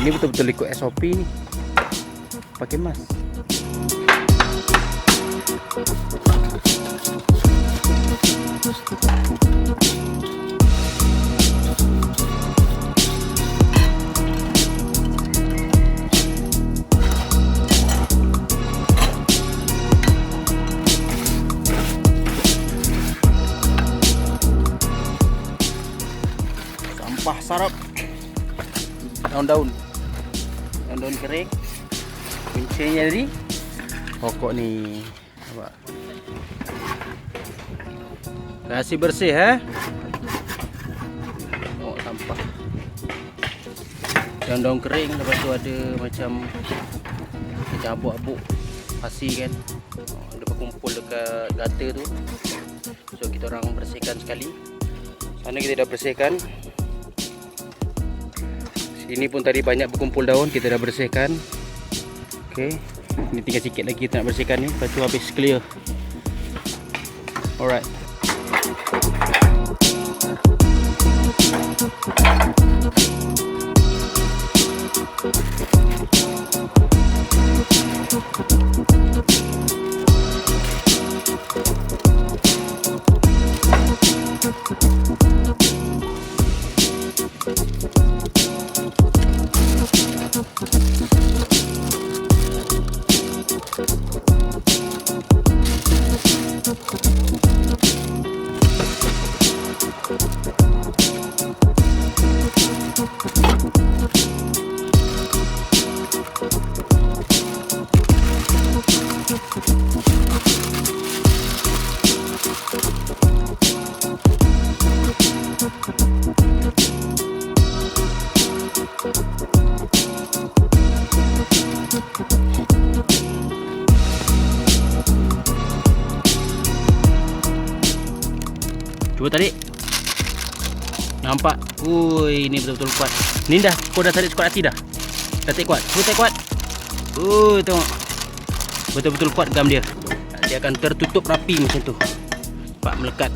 Ini betul-betul ikut SOP ni. Pakai mask. Sampah sarap. Daun-daun kering. Kuncinya tadi pokok ni. Nampak. Kasih bersih Oh, sampah. Daun-daun kering, lepas tu ada macam abuk-abuk pasir kan. Dia berkumpul dekat gutter tu. So kita orang bersihkan sekali. Sana kita dah bersihkan. Ini pun tadi banyak berkumpul daun, kita dah bersihkan. Okey. Ini tinggal sikit lagi kita nak bersihkan ni, lepas tu habis clear. Alright. Cuba tarik. Nampak? Ui, ini betul-betul kuat. Ni dah, kau dah tarik sekuat hati dah. Dah tarik kuat. Cuba tarik kuat. Tengok. Betul-betul kuat gam dia. Dia akan tertutup rapi macam tu. Nampak melekat.